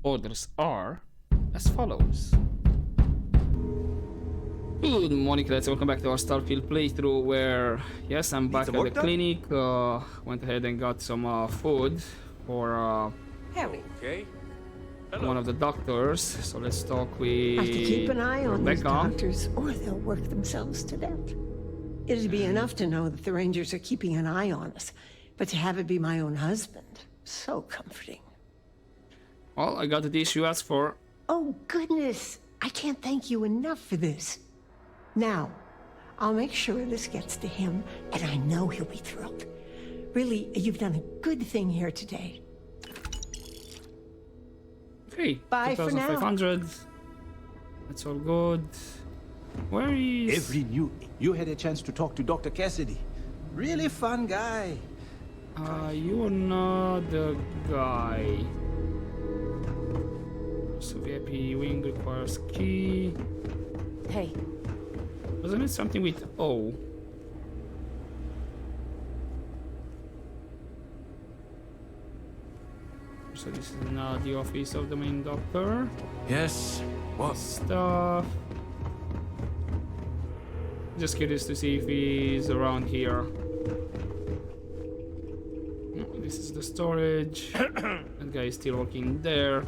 orders are as follows. Good morning, lads. Welcome back to our Starfield playthrough where, yes, I'm back at the clinic. Went ahead and got some food for Harry. Okay. one of the doctors. So let's talk with Have to keep an eye on these Rebecca. doctors, or they'll work themselves to death. It'd be enough to know that the Rangers are keeping an eye on us, but to have it be my own husband, so comforting. Well, I got the dish you asked for. Oh, goodness. I can't thank you enough for this. Now, I'll make sure this gets to him, and I know he'll be thrilled. Really, you've done a good thing here today. Okay, Bye for now. 2,500. That's all good. Where is... Every knew you had a chance to talk to Dr. Cassidy. Really fun guy. You're not the guy. So VIP wing requires key. Hey. Wasn't it something with O? So this is not the office of the main doctor. Yes. What? Stuff. Just curious to see if he's around here. No, this is the storage. That guy is still working there.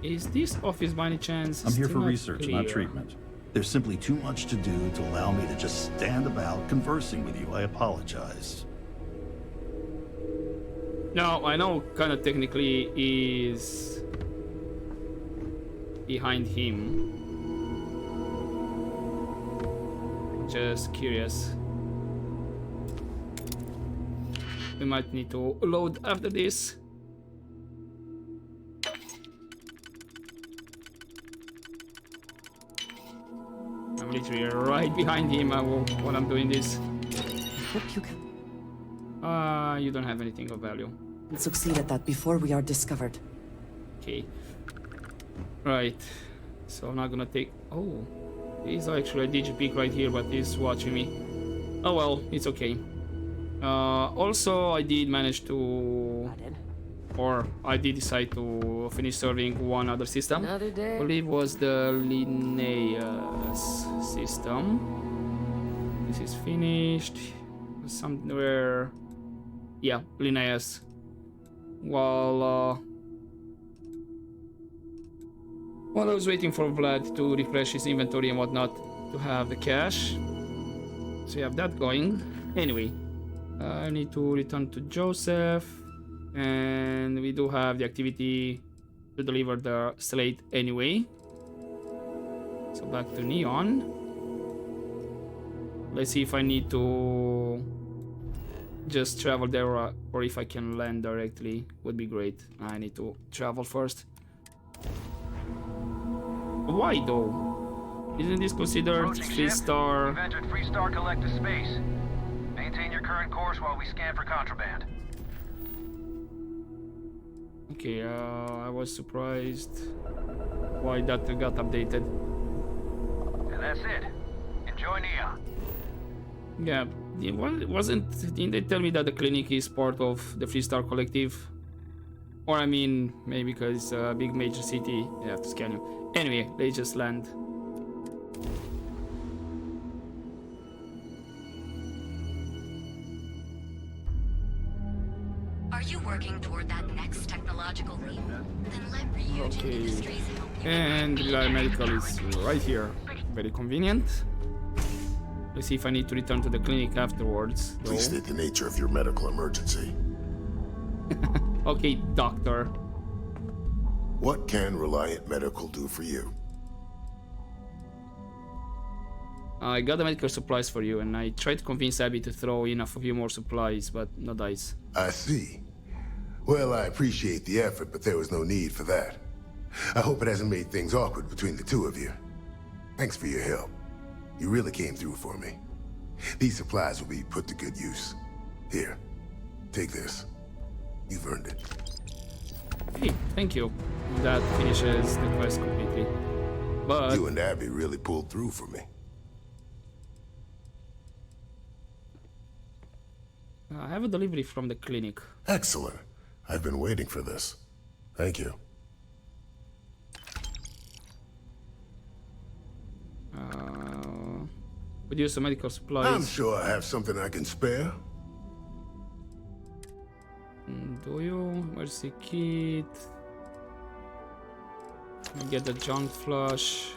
Is this office by any chance? I'm here still for research, clear? not treatment. There's simply too much to do to allow me to just stand about conversing with you. I apologize. No, I know kind of technically is behind him. Just curious. We might need to load after this. I'm literally right behind him while I'm doing this. Hope you can You don't have anything of value. succeed at that before we are discovered. Okay. Right. So I'm not gonna take... Oh. He's actually a DGP right here, but he's watching me. Oh well, it's okay. Also, I did manage to... Or I did decide to finish serving one other system. Another day. I believe was the Linnaeus system. This is finished. Somewhere... Yeah, Linnaeus. While I was waiting for Vlad to refresh his inventory and whatnot to have the cash. So we have that going. Anyway, I need to return to Joseph. And we do have the activity to deliver the slate anyway. So back to Neon. Let's see if I need to just travel there or if I can land directly. Would be great. I need to travel first. Why though? Isn't this considered three-star? You've entered Freestar Collective space. Maintain your current course while we scan for contraband. Okay, I was surprised why that got updated. And that's it. Enjoy Neon. Yeah, didn't they tell me that the clinic is part of the Freestar Collective? Or I mean, maybe because it's a big major city, you have to scan you. Anyway, they just land. Are you working toward that next technological leap? Then let Ryujin Okay. Industries help you. And Reliable Medical is right here. Very convenient. Let's see if I need to return to the clinic afterwards. though. Please state the nature of your medical emergency. Okay, doctor. What can Reliant Medical do for you? I got the medical supplies for you, and I tried to convince Abby to throw in a few more supplies, but no dice. I see. Well, I appreciate the effort, but there was no need for that. I hope it hasn't made things awkward between the two of you. Thanks for your help. You really came through for me. These supplies will be put to good use. Here, take this. You've earned it. Hey, thank you. That finishes the quest completely. But You and Abby really pulled through for me. I have a delivery from the clinic. Excellent. I've been waiting for this. Thank you. Would use some medical supplies. I'm sure I have something I can spare. Do you? Mercy kit. Get the junk flush.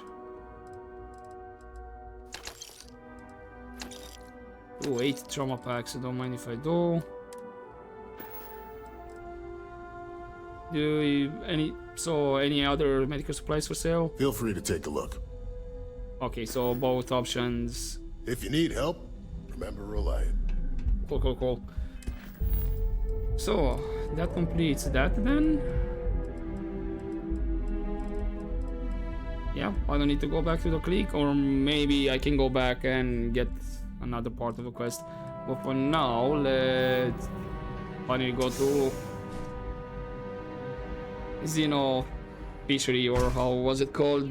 Oh, 8 trauma packs. I don't mind if I do. Do you any other medical supplies for sale? Feel free to take a look. Okay, so both options. If you need help, remember Reliant. Cool. So that completes that then. Yeah, I don't need to go back to the clique, or maybe I can go back and get another part of the quest. But for now, let's finally go to Xeno Fishery, or how was it called?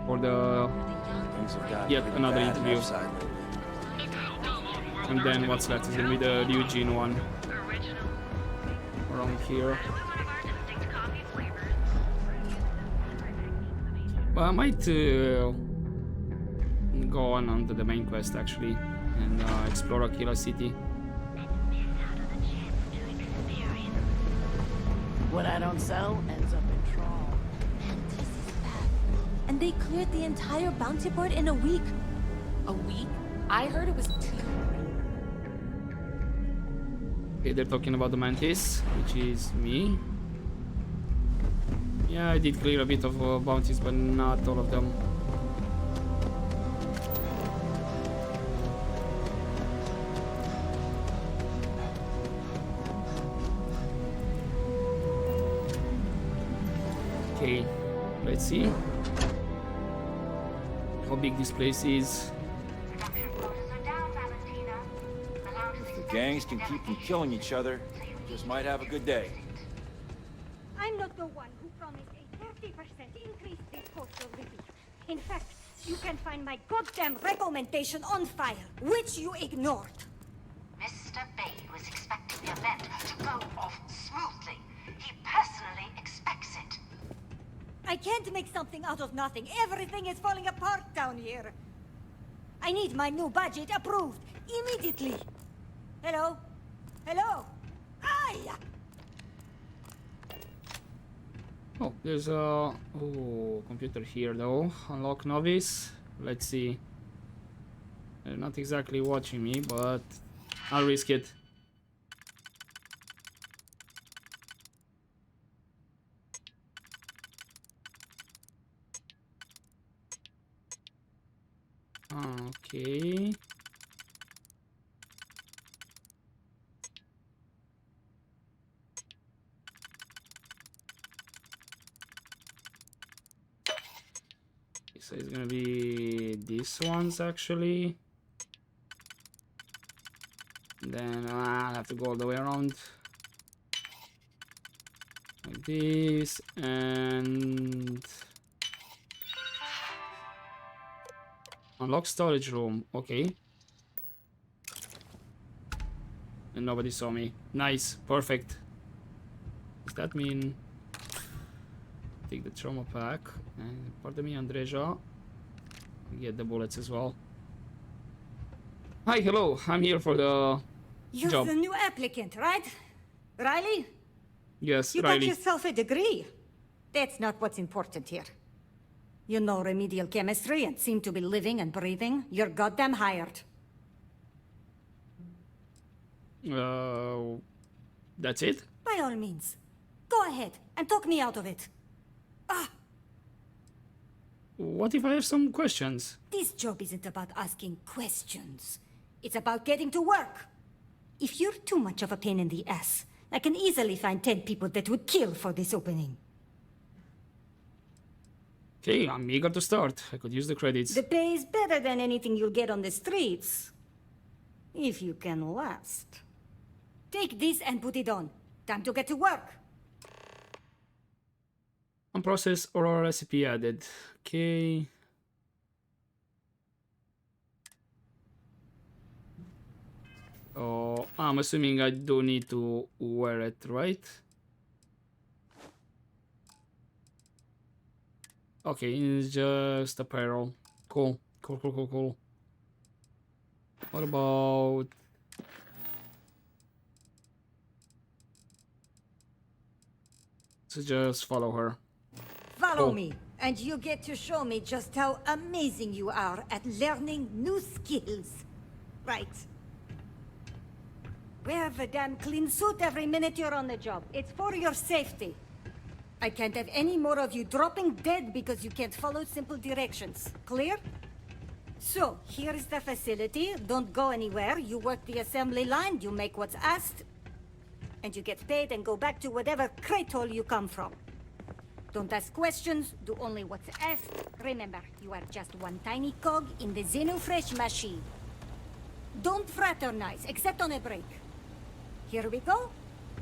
For the yet another interview. And then what's left is gonna be the Eugene one. Around here. Well, I might go on onto the main quest actually and explore Aquila City. What I don't sell ends up in trawl. This is bad. And they cleared the entire bounty board in a week. A week? I heard it was 2. Okay, they're talking about the Mantis, which is me. Yeah, I did clear a bit of bounties, but not all of them. Okay, let's see how big this place is. If the gangs can keep from killing each other, just might have a good day. I'm not the one who promised a 30% increase this postal relief. In fact, you can find my goddamn recommendation on file, which you ignored. Mr. Bade was expecting the event to go off smoothly. He personally expects it. I can't make something out of nothing. Everything is falling apart down here. I need my new budget approved immediately. Hello? Hello? Aye! Oh, there's a computer here though. Unlock novice. Let's see. They're not exactly watching me, but I'll risk it. Okay. So it's gonna be these ones actually. Then I'll have to go all the way around like this, and unlock storage room. Okay. And nobody saw me. Nice, perfect. Does that mean take the trauma pack? And pardon me, Andreja. Get the bullets as well. Hi, hello. I'm here for the You're job. the new applicant, right? Riley? Yes, You Riley. got yourself a degree. That's not what's important here. You know remedial chemistry and seem to be living and breathing. You're goddamn hired. That's it? By all means. Go ahead and talk me out of it. What if I have some questions? This job isn't about asking questions. It's about getting to work. If you're too much of a pain in the ass, I can easily find 10 people that would kill for this opening. Okay, I'm eager to start. I could use the credits. The pay is better than anything you'll get on the streets. If you can last. Take this and put it on. Time to get to work. Unprocessed oral recipe added. Okay. Oh, I'm assuming I do need to wear it, right? Okay, it's just apparel. Cool. Cool, cool, cool, cool. What about... So just follow her. Follow Cool. me, and you get to show me just how amazing you are at learning new skills. Right. Wear the damn clean suit every minute you're on the job. It's for your safety. I can't have any more of you dropping dead because you can't follow simple directions. Clear? So, here is the facility. Don't go anywhere. You work the assembly line, you make what's asked, and you get paid and go back to whatever crate hole you come from. Don't ask questions, do only what's asked. Remember, you are just one tiny cog in the Xenofresh machine. Don't fraternize, except on a break. Here we go.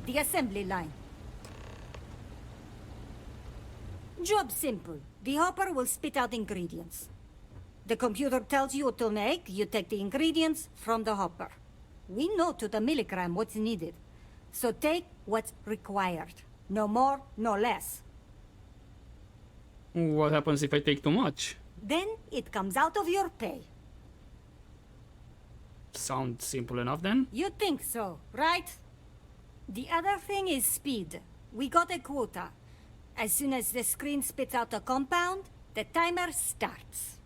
The assembly line. Job simple. The hopper will spit out ingredients. The computer tells you what to make, you take the ingredients from the hopper. We know to the milligram what's needed. So take what's required. No more, no less. What happens if I take too much? Then it comes out of your pay. Sounds simple enough then? You think so, right? The other thing is speed. We got a quota. As soon as the screen spits out a compound, the timer starts.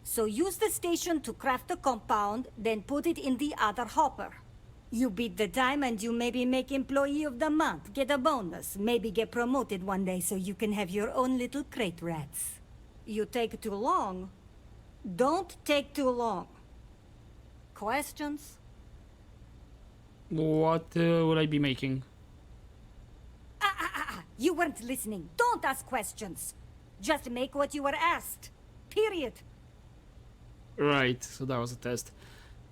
So use the station to craft the compound, then put it in the other hopper. You beat the time and you maybe make Employee of the Month, get a bonus, maybe get promoted one day so you can have your own little crate rats. You take too long. Don't take too long. Questions? What will I be making? You weren't listening. Don't ask questions. Just make what you were asked. Period. Right, so that was a test.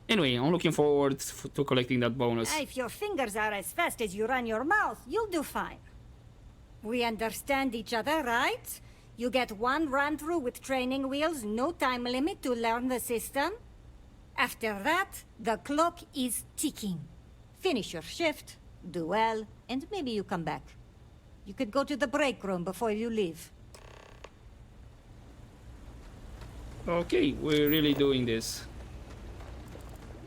Anyway, I'm looking forward to collecting that bonus. If your fingers are as fast as you run your mouth, you'll do fine. We understand each other, right? You get one run-through with training wheels, no time limit to learn the system. After that, the clock is ticking. Finish your shift, do well, and maybe you come back. You could go to the break room before you leave. Okay, we're really doing this.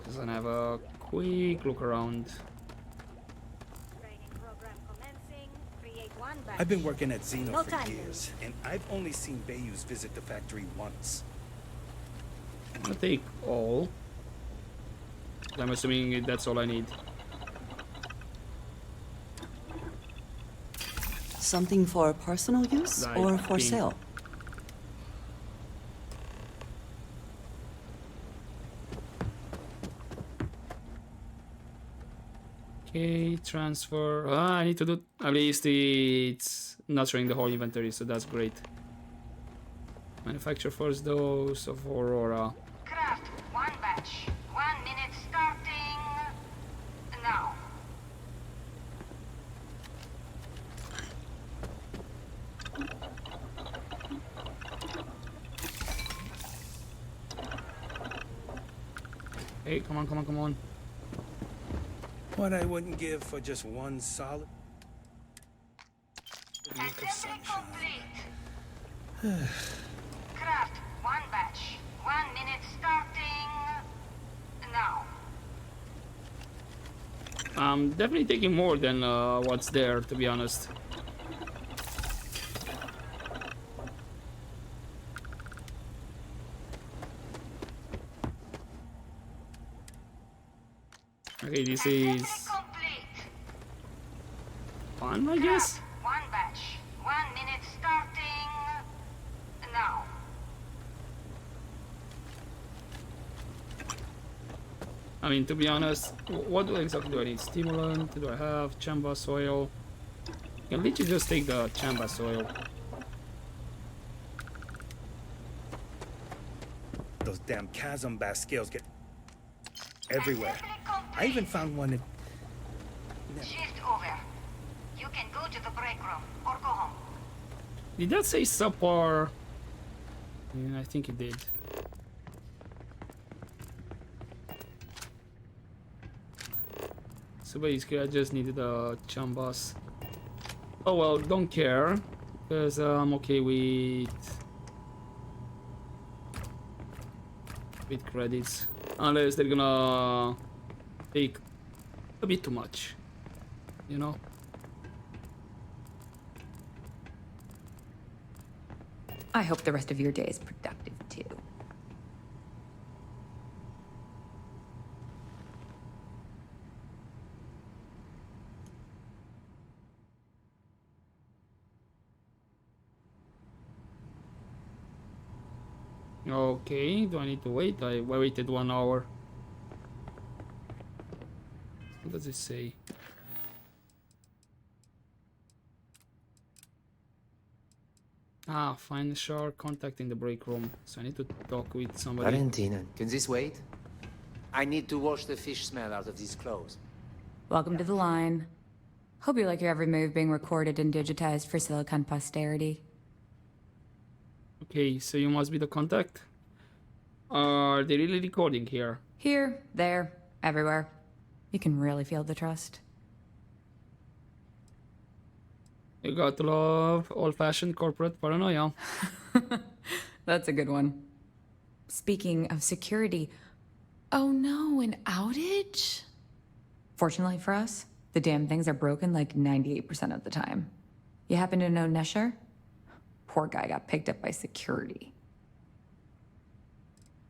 Just gonna have a quick look around. I've been working at Xeno No for time. years, and I've only seen Bayous visit the factory once. I'm gonna take all. I'm assuming that's all I need. Something for personal use Like or for being- sale? Okay, transfer. I need to do. At least it's not showing the whole inventory, so that's great. Manufacture first dose of Aurora. Craft one batch. 1 minute starting now. Hey, come on, come on, come on. What I wouldn't give for just one solid week of sunshine. Craft one batch. 1 minute starting now. I'm definitely taking more than what's there, to be honest. Okay, this is fun, I guess. One batch. 1 minute starting now. I mean, to be honest, what exactly do I need? Stimulant? Do I have Chamba soil? I can literally just take the Chamba soil. Those damn chasm bass scales get everywhere. I even found one in... Shift over. You can go to the break room or go home. Did that say subpar? Yeah, I think it did. So basically I just needed a Chambas. Oh well, don't care. Because I'm okay with credits. Unless they're gonna take a bit too much. You know? I hope the rest of your day is productive too. Okay, do I need to wait? I waited 1 hour. What does it say? Ah, find the shark, contact in the break room. So I need to talk with somebody. Valentina, can this wait? I need to wash the fish smell out of these clothes. Welcome to the line. Hope you like your every move being recorded and digitized for Silicon posterity. Okay, so you must be the contact? Are they really recording here? Here, there, everywhere. You can really feel the trust. You got to love old-fashioned corporate paranoia. That's a good one. Speaking of security, oh no, an outage? Fortunately for us, the damn things are broken like 98% of the time. You happen to know Nesher? Poor guy got picked up by security.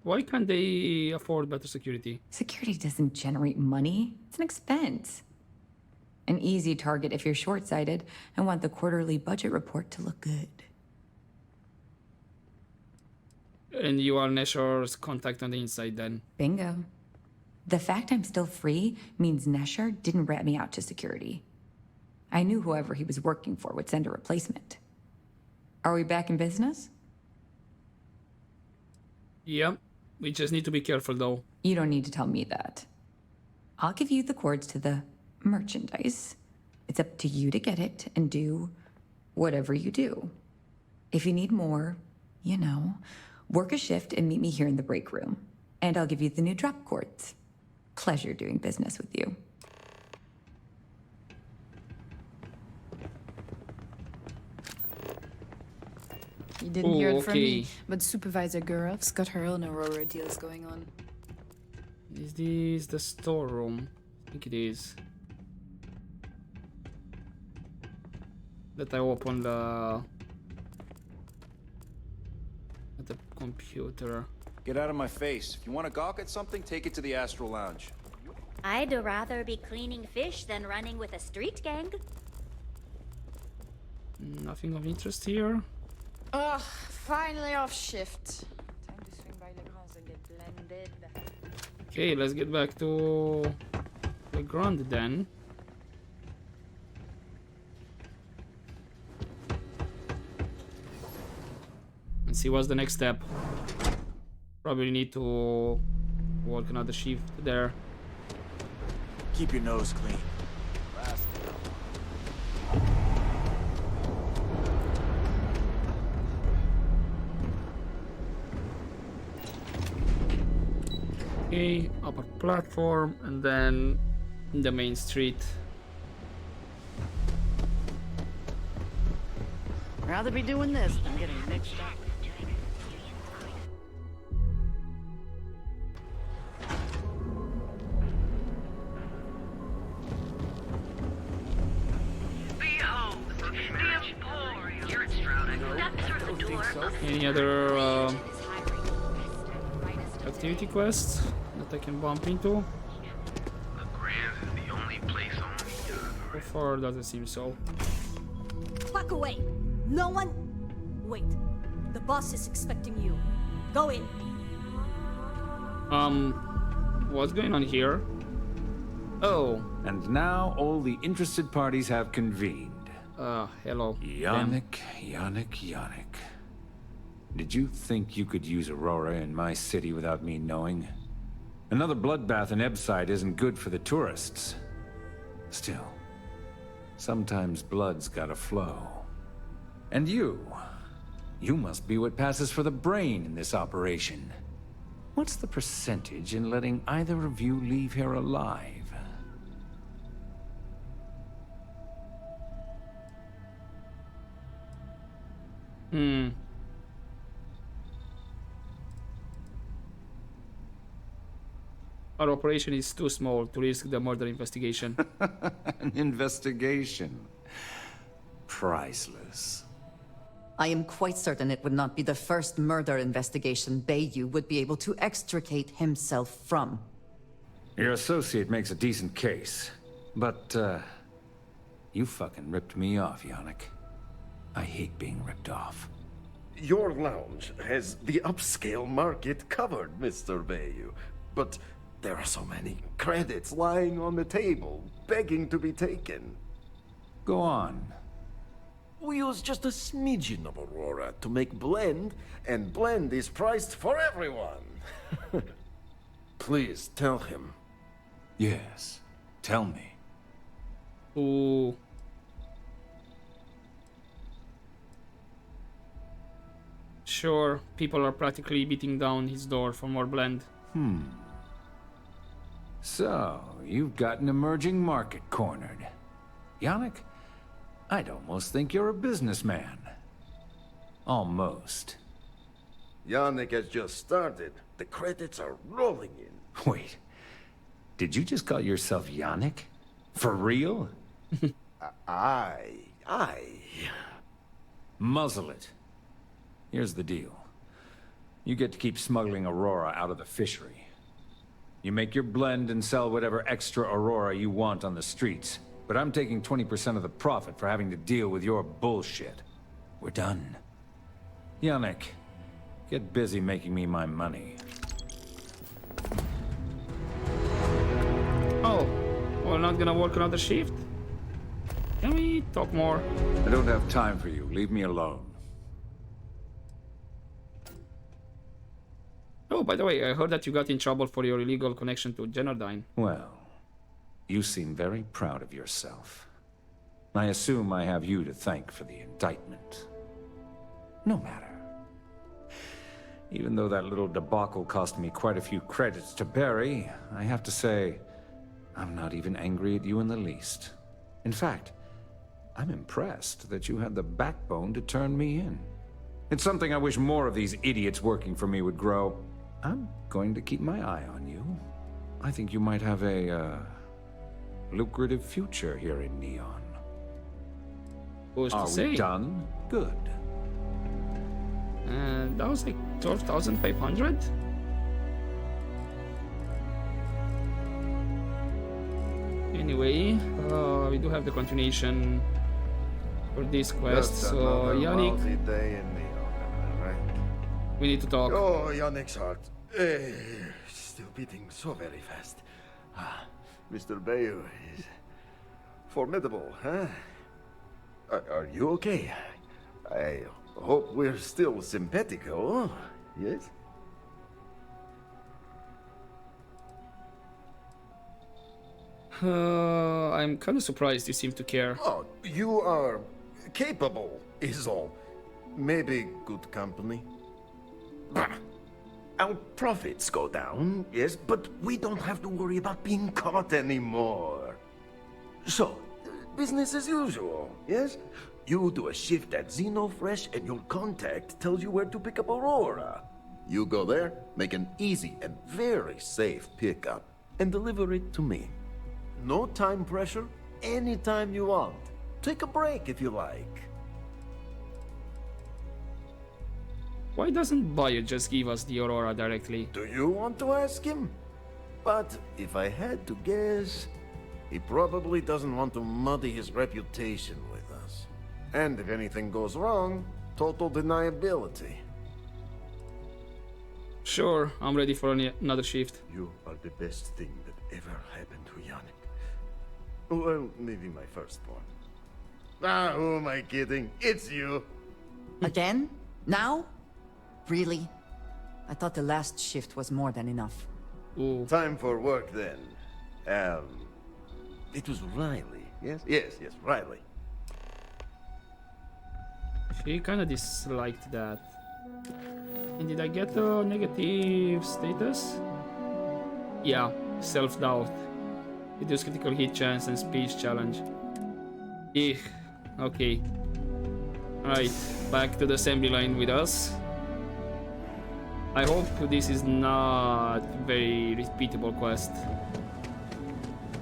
Why can't they afford better security? Security doesn't generate money. It's an expense. An easy target if you're short-sighted and want the quarterly budget report to look good. And you are Nesher's contact on the inside then? Bingo. The fact I'm still free means Nesher didn't rat me out to security. I knew whoever he was working for would send a replacement. Are we back in business? Yep. We just need to be careful though. You don't need to tell me that. I'll give you the codes to the merchandise. It's up to you to get it and do whatever you do. If you need more, you know, work a shift and meet me here in the break room. And I'll give you the new drop cords. Pleasure doing business with you. You didn't hear it from me, but Supervisor Gurov's got her own Aurora deals going on. Is this the storeroom? I think it is. That I opened at the computer. Get out of my face. If you want to gawk at something, take it to the Astral Lounge. I'd rather be cleaning fish than running with a street gang. Nothing of interest here. Ugh, finally off shift. Time to swing by the grounds and get blended. Okay, let's get back to the ground then. And see what's the next step. Probably need to work another shift there. Keep your nose clean. Okay, upper platform and then the main street. Rather be doing this than getting mixed up. Any other activity quests that I can bump into? So far, doesn't seem so. Walk away! No one... Wait. The boss is expecting you. Go in. What's going on here? Oh. And now all the interested parties have convened. Hello. Yannick. Did you think you could use Aurora in my city without me knowing? Another bloodbath in Ebside isn't good for the tourists. Still, sometimes blood's gotta flow. And you must be what passes for the brain in this operation. What's the percentage in letting either of you leave here alive? Our operation is too small to risk the murder investigation. An investigation. Priceless. I am quite certain it would not be the first murder investigation Bayou would be able to extricate himself from. Your associate makes a decent case, but, you fucking ripped me off, Yannick. I hate being ripped off. Your lounge has the upscale market covered, Mr. Bayou, but there are so many credits lying on the table, begging to be taken. Go on. We use just a smidgen of Aurora to make blend, and blend is priced for everyone. Please tell him. Yes, tell me. Ooh. Sure, people are practically beating down his door for more blend. So, you've got an emerging market cornered. Yannick, I'd almost think you're a businessman. Almost. Yannick has just started. The credits are rolling in. Wait, did you just call yourself Yannick? For real? I... Muzzle it. Here's the deal. You get to keep smuggling Aurora out of the fishery. You make your blend and sell whatever extra Aurora you want on the streets. But I'm taking 20% of the profit for having to deal with your bullshit. We're done. Yannick, get busy making me my money. Oh, we're not gonna work another shift? Can we talk more? I don't have time for you. Leave me alone. Oh, by the way, I heard that you got in trouble for your illegal connection to Genardine. Well, you seem very proud of yourself. I assume I have you to thank for the indictment. No matter. Even though that little debacle cost me quite a few credits to bury, I have to say, I'm not even angry at you in the least. In fact, I'm impressed that you had the backbone to turn me in. It's something I wish more of these idiots working for me would grow. I'm going to keep my eye on you. I think you might have a, lucrative future here in Neon. Who's to Are say? we done? Good. And that was like 12,500? Anyway, we do have the continuation for this quest, Just so another Yannick, lousy day in Neon, right? we need to talk. Oh, Yannick's heart. Still beating so very fast. Mr. Bayou is formidable, huh? Are you okay? I hope we're still simpatico, yes? I'm kind of surprised you seem to care. Oh, you are capable, is all. Maybe good company. Bah. Our profits go down, yes, but we don't have to worry about being caught anymore. So, business as usual, yes? You do a shift at Xenofresh and your contact tells you where to pick up Aurora. You go there, make an easy and very safe pickup, and deliver it to me. No time pressure, anytime you want. Take a break if you like. Why doesn't Bayo just give us the Aurora directly? Do you want to ask him? But if I had to guess, he probably doesn't want to muddy his reputation with us. And if anything goes wrong, total deniability. Sure, I'm ready for another shift. You are the best thing that ever happened to Yannick. Well, maybe my firstborn. Who am I kidding? It's you. Again? Now? Really? I thought the last shift was more than enough. Ooh. Time for work then. It was Riley, yes? Yes, Riley. She kinda disliked that. And did I get a negative status? Yeah, self-doubt. Reduce critical hit chance and speech challenge. Eek, okay. Right, back to the assembly line with us. I hope this is not very repeatable quest.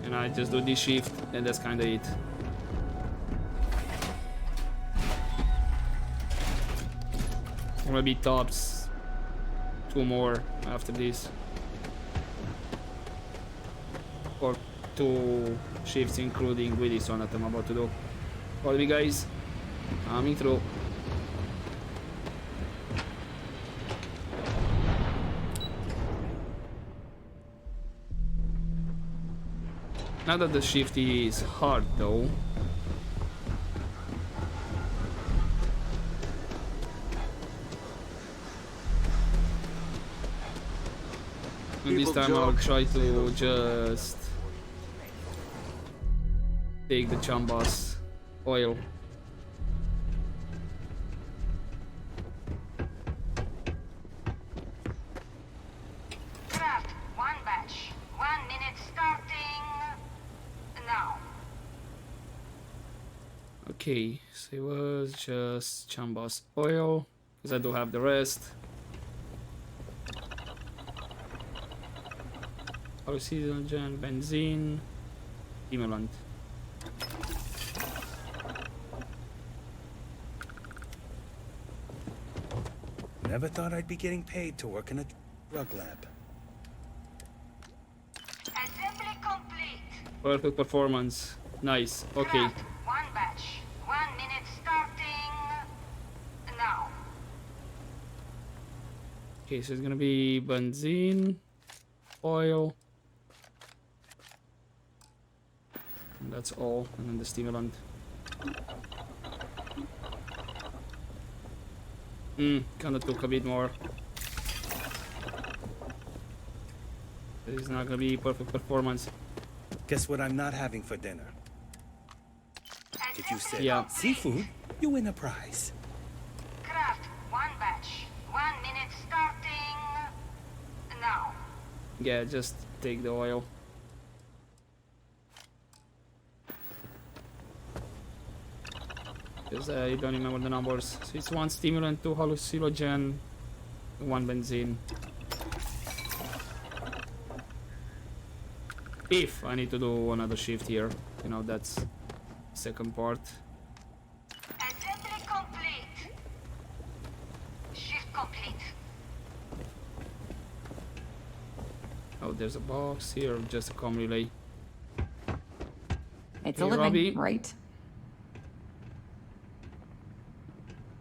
And I just do this shift and that's kinda it. Maybe tops 2 more after this. Or 2 shifts including with this one that I'm about to do. Follow me guys. Coming through. Not that the shift is hard though. And this time I'll try to just take the Chambas oil. Craft 1 batch. 1 minute starting now. Okay, so it was just Chambas oil, because I do have the rest. Oxygen, benzene, stimulant. Never thought I'd be getting paid to work in a drug lab. Assembly complete. Perfect performance. Nice. Okay. 1 batch. 1 minute starting now. Okay, so it's gonna be benzene, oil. And that's all. And then the stimulant. Kinda took a bit more. It's not gonna be perfect performance. Guess what I'm not having for dinner? If you said Yeah. seafood, you win a prize. Craft 1 batch. 1 minute starting now. Yeah, just take the oil. Because I don't remember the numbers. So it's 1 stimulant, 2 hallucinogen, 1 benzene. If I need to do another shift here, you know, that's second part. Assembly complete. Shift complete. Oh, there's a box here, just a comm relay. It's Hey, a living, Robbie. right?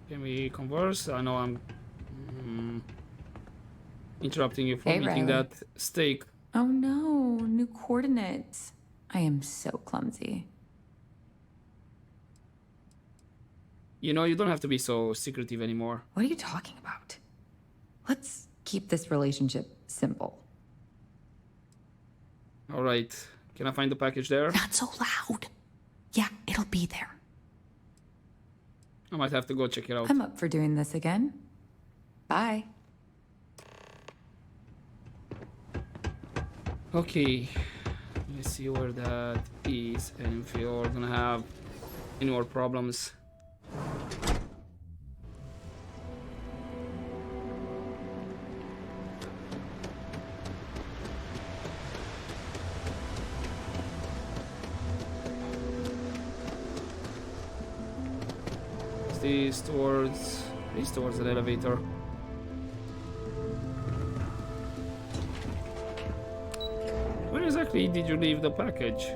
Can we converse? I know I'm interrupting you from Hey, eating Riley. that steak. Oh no, new coordinates. I am so clumsy. You know, you don't have to be so secretive anymore. What are you talking about? Let's keep this relationship simple. All right. Can I find the package there? Not so loud. Yeah, it'll be there. I might have to go check it out. I'm up for doing this again. Bye. Okay. Let's see where that is and if you're gonna have any more problems. These towards the elevator. Where exactly did you leave the package?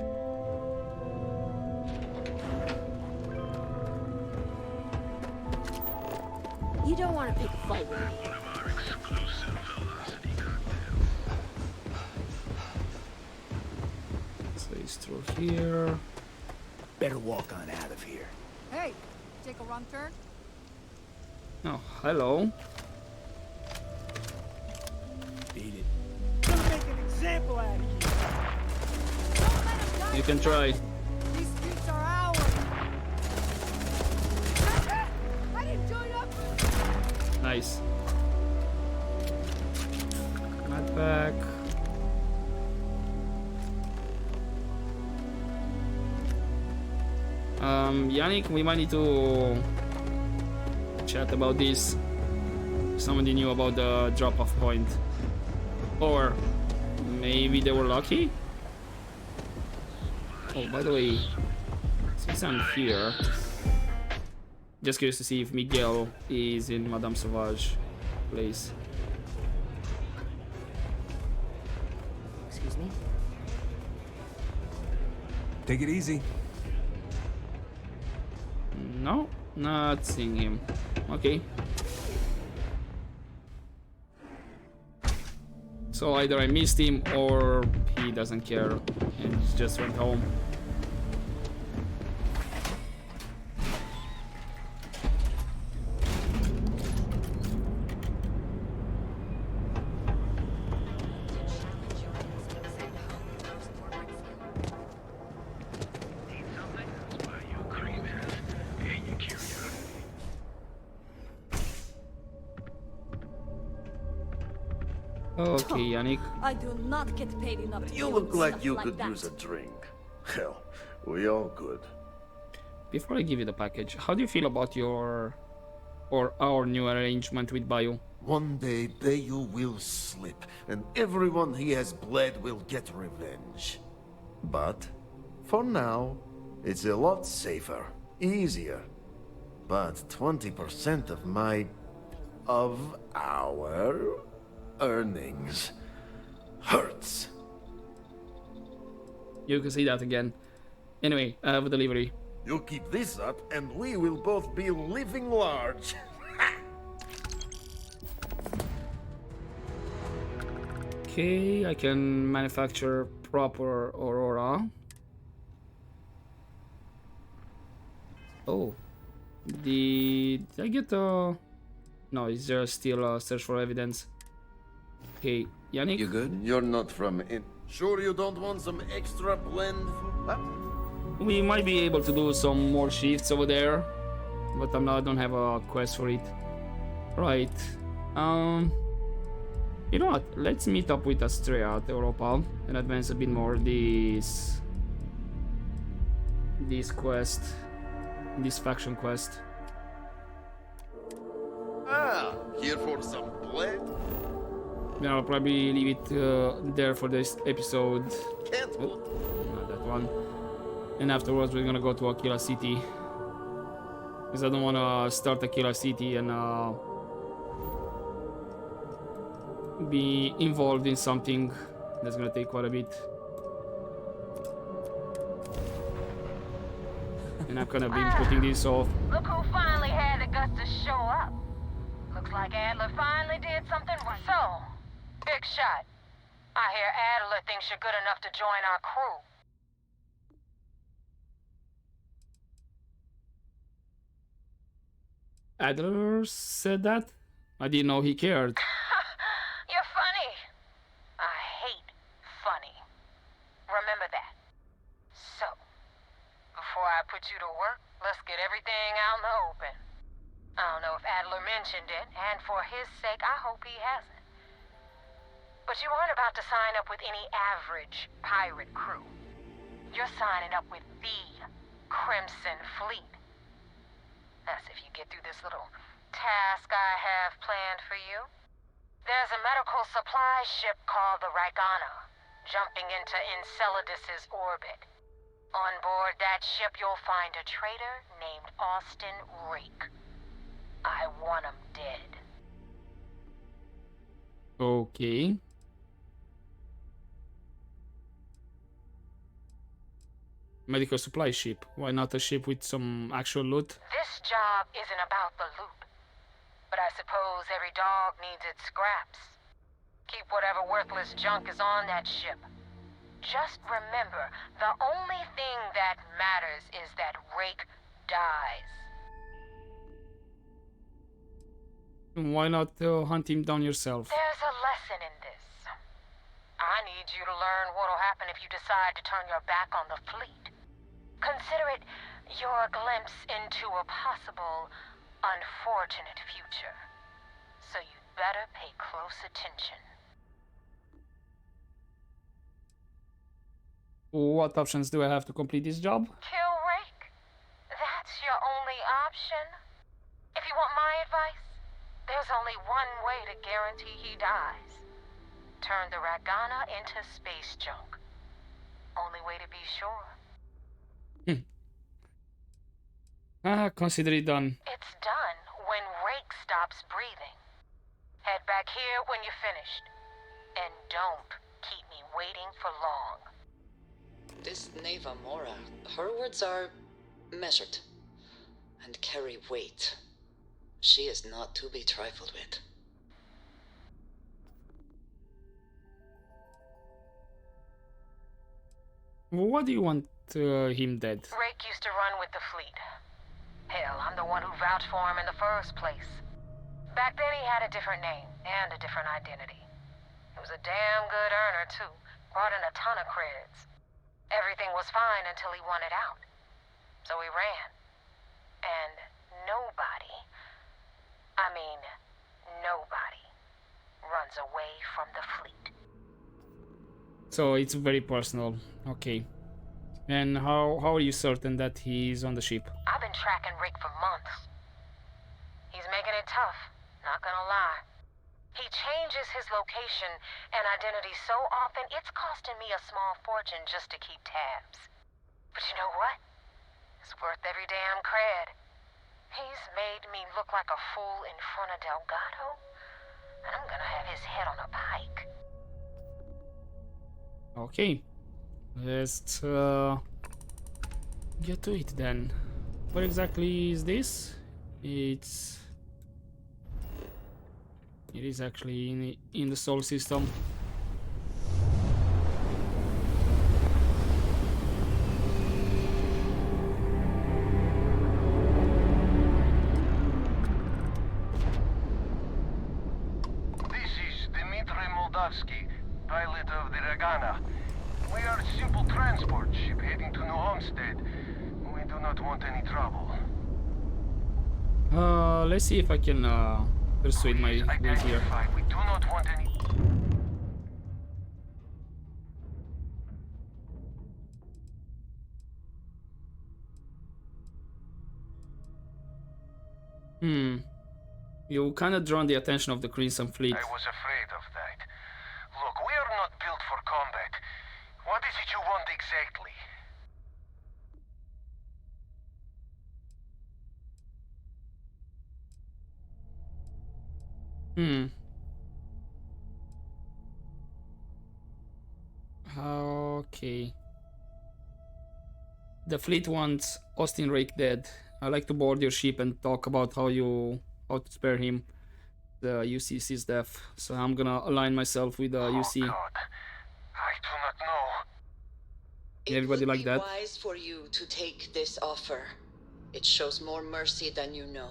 You don't want to pick a fight with me. So it's through here. Better walk on out of here. Hey, take a wrong turn? Oh, hello. Beat it. Gonna make an example out of you. You can try. These streets are ours. I didn't join up. Nice. Not back. Yannick, we might need to chat about this. Somebody knew about the drop-off point. Or maybe they were lucky? Oh, by the way, since I'm here, just curious to see if Miguel is in Madame Sauvage place. Excuse me? Take it easy. No, not seeing him. Okay. So either I missed him or he doesn't care and just went home. Okay, Yannick. I do not get paid enough to You deal look with like stuff you could that. use a drink. Hell, we all could. Before I give you the package, how do you feel about your or our new arrangement with Bayou? One day, Bayou will slip, and everyone he has bled will get revenge. But, for now, it's a lot safer, easier. But 20% of our earnings hurts. You can see that again. Anyway, I have a delivery. You keep this up, and we will both be living large. Okay, I can manufacture proper Aurora. Oh, did I get a... No, is there still a search for evidence? Okay, Yannick? You good? You're not from in... Sure you don't want some extra blend for... Huh? We might be able to do some more shifts over there, but I don't have a quest for it. Right. You know what? Let's meet up with Astrea at Europa and advance a bit more this quest, this faction quest. Ah, here for some blend? Then I'll probably leave it there for this episode. Oh, not that one. And afterwards we're gonna go to Aquila City, because I don't wanna start Aquila City and be involved in something that's gonna take quite a bit. And I've kind of been putting this off. Look who finally had the guts to show up. Looks like Adler finally did something right. So, big shot. I hear Adler thinks you're good enough to join our crew. Adler said that? I didn't know he cared. You're funny. I hate funny. Remember that. So, before I put you to work, let's get everything out in the open. I don't know if Adler mentioned it, and for his sake, I hope he hasn't. But you aren't about to sign up with any average pirate crew. You're signing up with the Crimson Fleet. That's if you get through this little task I have planned for you. There's a medical supply ship called the Ragana, jumping into Enceladus's orbit. On board that ship, you'll find a traitor named Austin Rake. I want him dead. Okay. Medical supply ship. Why not a ship with some actual loot? This job isn't about the loot. But I suppose every dog needs its scraps. Keep whatever worthless junk is on that ship. Just remember, the only thing that matters is that Rake dies. Why not hunt him down yourself? There's a lesson in this. I need you to learn what'll happen if you decide to turn your back on the fleet. Consider it your glimpse into a possible, unfortunate future. So you'd better pay close attention. What options do I have to complete this job? Kill Rake? That's your only option? If you want my advice, there's only one way to guarantee he dies. Turn the Ragana into space junk. Only way to be sure. Consider it done. It's done when Rake stops breathing. Head back here when you're finished. And don't keep me waiting for long. This Neva Mora, her words are measured and carry weight. She is not to be trifled with. What do you want him dead? Rake used to run with the fleet. Hell, I'm the one who vouched for him in the first place. Back then he had a different name and a different identity. He was a damn good earner, too. Brought in a ton of creds. Everything was fine until he wanted out. So he ran. And nobody, I mean, nobody, runs away from the fleet. So it's very personal. Okay. And how are you certain that he's on the ship? I've been tracking Rick for months. He's making it tough, not gonna lie. He changes his location and identity so often, it's costing me a small fortune just to keep tabs. But you know what? It's worth every damn cred. He's made me look like a fool in front of Delgado, and I'm gonna have his head on a pike. Okay. Let's get to it then. What exactly is this? It is actually in the solar system. Pilot of the Ragana. We are a simple transport ship heading to New Homestead. We do not want any trouble. Let's see if I can persuade my way here. We do not want any... You kinda drawn the attention of the Crimson Fleet. I was afraid of that. Look, we are not built for combat. What is it you want exactly? Okay. The fleet wants Austin Rake dead. I like to board your ship and talk about how to spare him. The UCC's death. So I'm gonna align myself with the UC. God. I do not know. Everybody like that? It would be wise for you to take this offer. It shows more mercy than you know.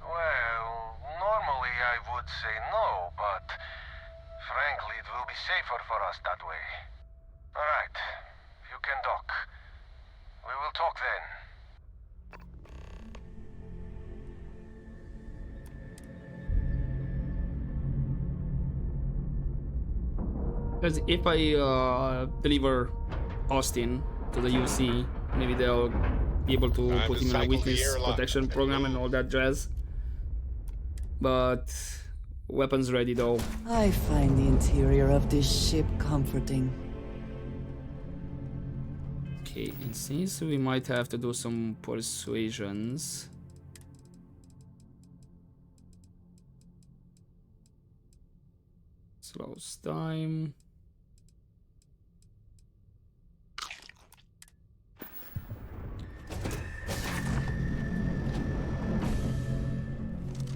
Well, normally I would say no, but frankly it will be safer for us that way. Alright, you can dock. We will talk then. Because if I deliver Austin to the UC, maybe they'll be able to put him in a witness protection program and all that jazz. But weapons ready though. I find the interior of this ship comforting. Okay, and since we might have to do some persuasions. Slows time.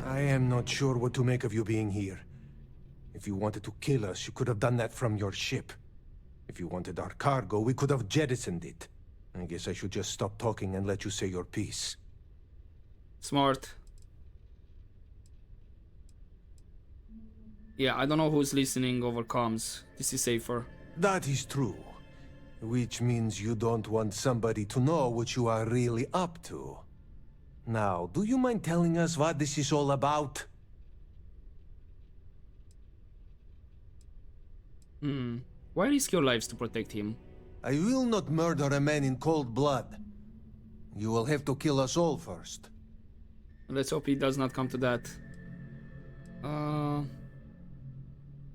I am not sure what to make of you being here. If you wanted to kill us, you could have done that from your ship. If you wanted our cargo, we could have jettisoned it. I guess I should just stop talking and let you say your piece. Smart. Yeah, I don't know who's listening over comms. This is safer. That is true. Which means you don't want somebody to know what you are really up to. Now, do you mind telling us what this is all about? Why risk your lives to protect him? I will not murder a man in cold blood. You will have to kill us all first. Let's hope it does not come to that.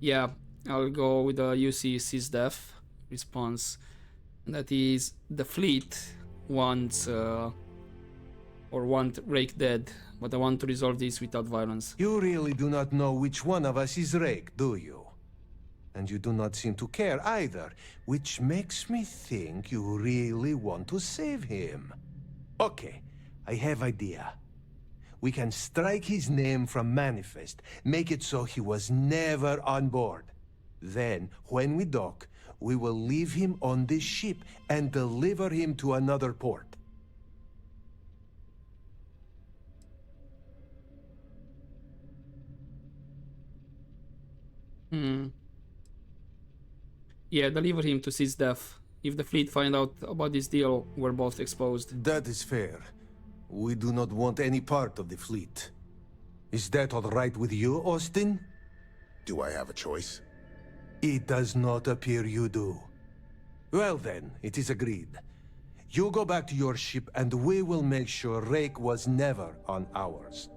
Yeah, I'll go with the UC sees death response. And that is the fleet wants want Rake dead, but I want to resolve this without violence. You really do not know which one of us is Rake, do you? And you do not seem to care either, which makes me think you really want to save him. Okay, I have idea. We can strike his name from Manifest, make it so he was never on board. Then, when we dock, we will leave him on this ship and deliver him to another port. Yeah, deliver him to Sid's death. If the fleet find out about this deal, we're both exposed. That is fair. We do not want any part of the fleet. Is that all right with you, Austin? Do I have a choice? It does not appear you do. Well then, it is agreed. You go back to your ship and we will make sure Rake was never on ours.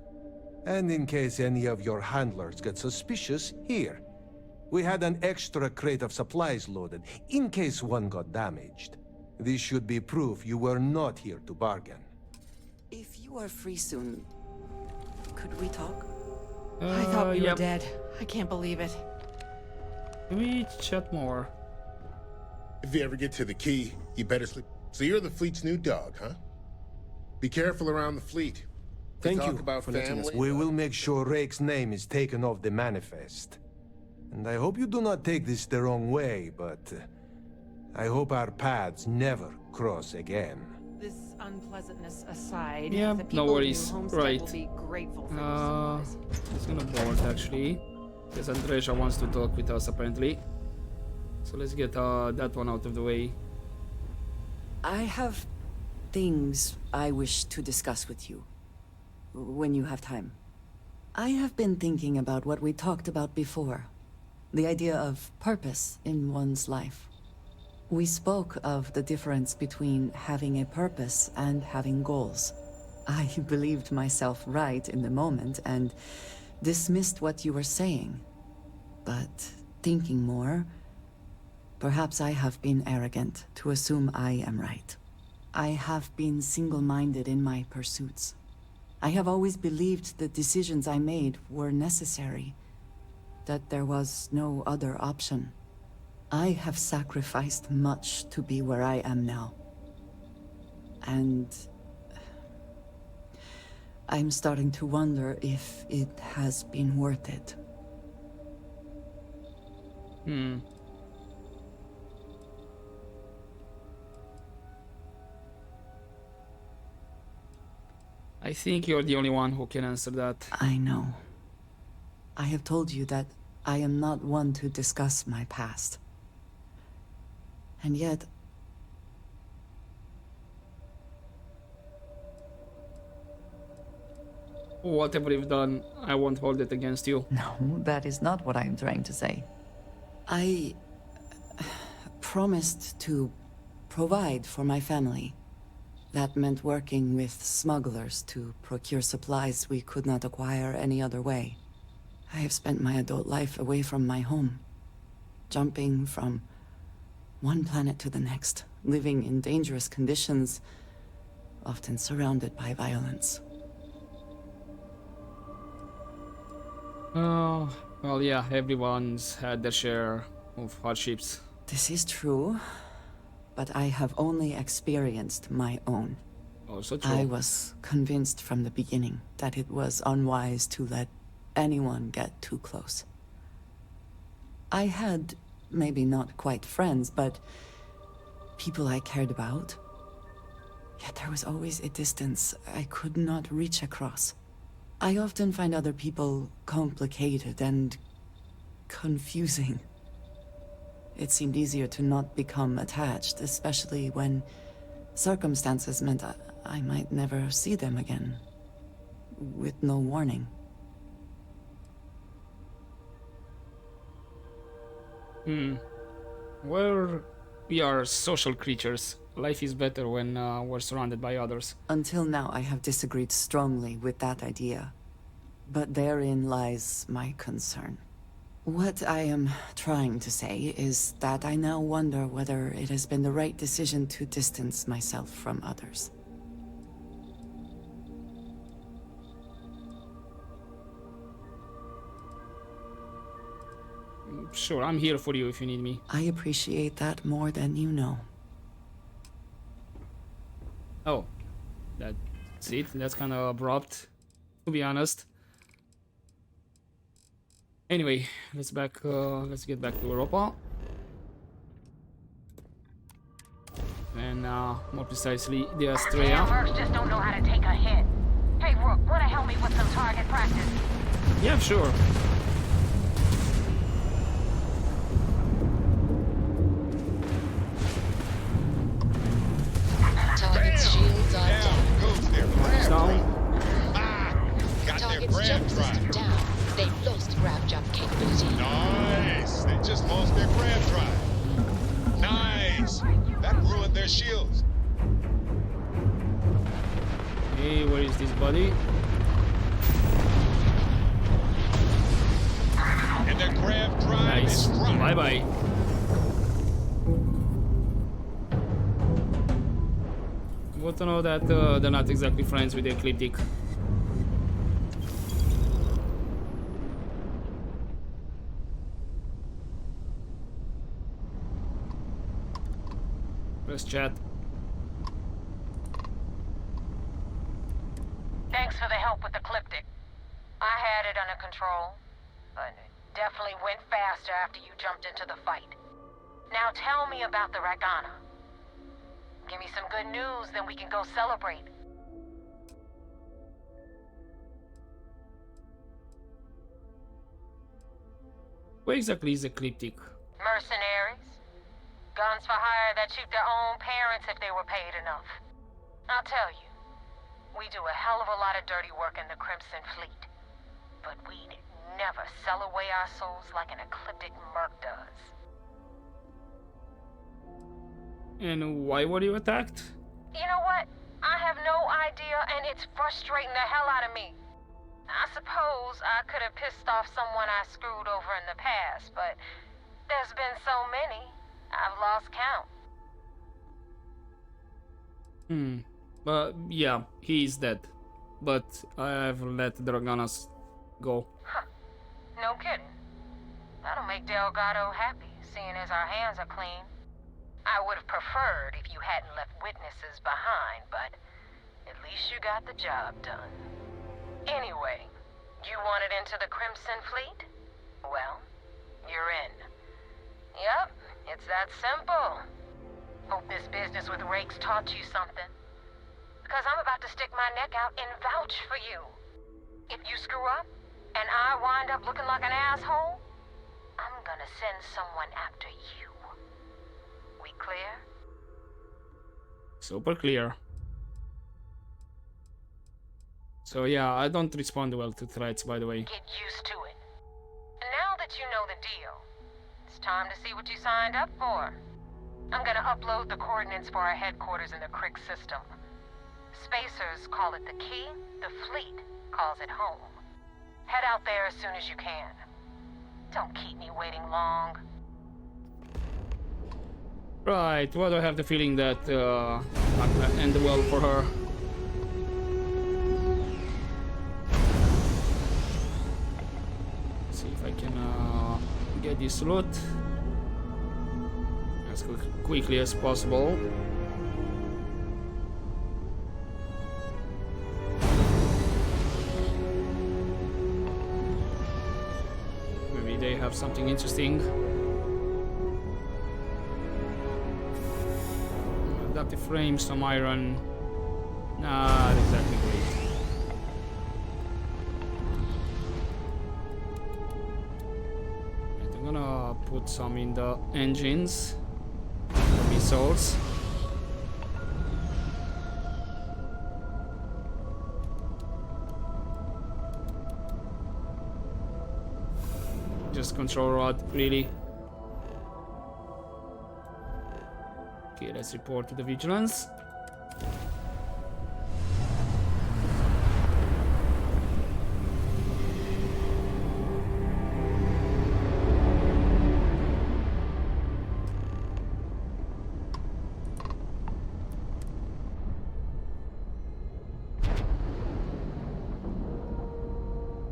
And in case any of your handlers get suspicious, here. We had an extra crate of supplies loaded, in case one got damaged. This should be proof you were not here to bargain. If you are free soon, could we talk? I thought we were yep. dead. I can't believe it. Can we chat more? If you ever get to the key, you better sleep. So you're the fleet's new dog, huh? Be careful around the fleet. Thank Talk you about for letting us. family. We will make sure Rake's name is taken off the manifest. And I hope you do not take this the wrong way, but I hope our paths never cross again. This unpleasantness aside, Yeah, the no people worries. who Homestead Right. will be grateful for the supplies. It's gonna board actually, because Andreja wants to talk with us apparently. So let's get that one out of the way. I have things I wish to discuss with you, when you have time. I have been thinking about what we talked about before. The idea of purpose in one's life. We spoke of the difference between having a purpose and having goals. I believed myself right in the moment and dismissed what you were saying. But thinking more, perhaps I have been arrogant to assume I am right. I have been single-minded in my pursuits. I have always believed the decisions I made were necessary, that there was no other option. I have sacrificed much to be where I am now. And I'm starting to wonder if it has been worth it. I think you're the only one who can answer that. I know. I have told you that I am not one to discuss my past. And yet... Whatever you've done, I won't hold it against you. No, that is not what I am trying to say. I promised to provide for my family. That meant working with smugglers to procure supplies we could not acquire any other way. I have spent my adult life away from my home, jumping from one planet to the next, living in dangerous conditions, often surrounded by violence. Oh, well, yeah, everyone's had their share of hardships. This is true, but I have only experienced my own. Also true. I was convinced from the beginning that it was unwise to let anyone get too close. I had, maybe not quite friends, but people I cared about. Yet there was always a distance I could not reach across. I often find other people complicated and confusing. It seemed easier to not become attached, especially when circumstances meant I might never see them again, with no warning. Well, we are social creatures. life is better when we're surrounded by others. Until now, I have disagreed strongly with that idea. But therein lies my concern. What I am trying to say is that I now wonder whether it has been the right decision to distance myself from others. Sure, I'm here for you if you need me. I appreciate that more than you know. Oh, that's it. That's kind of abrupt, to be honest. Anyway, let's get back to Europa. And more precisely, the Astrea. Mercs just don't know how to take a hit. Hey, Rook, wanna help me with some target practice? Yeah, sure. Target's shields are down. Target's jump system down. They've lost grab jump capability. Nice! They just lost their grab drive. Nice! That ruined their shields. Hey, where is this body? And their grab drive Nice. is dropped. Bye-bye. Good to know that they're not exactly friends with the Ecliptic. Let's chat. Thanks for the help with the Ecliptic. I had it under control, but it definitely went faster after you jumped into the fight. Now tell me about the Ragana. Give me some good news, then we can go celebrate. Where exactly is Ecliptic? Mercenaries. Guns for hire that shoot their own parents if they were paid enough. I'll tell you, we do a hell of a lot of dirty work in the Crimson Fleet. But we'd never sell away our souls like an Ecliptic merc does. And why were you attacked? You know what? I have no idea, and it's frustrating the hell out of me. I suppose I could have pissed off someone I screwed over in the past, but there's been so many, I've lost count. But yeah, he's dead. But I've let the Raganas go. Huh. No kidding. That'll make Delgado happy, seeing as our hands are clean. I would have preferred if you hadn't left witnesses behind, but at least you got the job done. Anyway, you wanted into the Crimson Fleet? Well, you're in. Yep, it's that simple. Hope this business with Rakes taught you something. Because I'm about to stick my neck out and vouch for you. If you screw up, and I wind up looking like an asshole, I'm gonna send someone after you. We clear? Super clear. So yeah, I don't respond well to threats, by the way. Get used to it. And now that you know the deal, it's time to see what you signed up for. I'm gonna upload the coordinates for our headquarters in the Crick system. Spacers call it the key, the fleet calls it home. Head out there as soon as you can. Don't keep me waiting long. Right, well, I have the feeling that not gonna end well for her. See if I can get this loot as quickly as possible. Maybe they have something interesting. Adaptive frame, some iron. Not exactly great. Right, I'm gonna put some in the engines, the missiles. Just control rod, really. Okay, Let's report to the vigilance.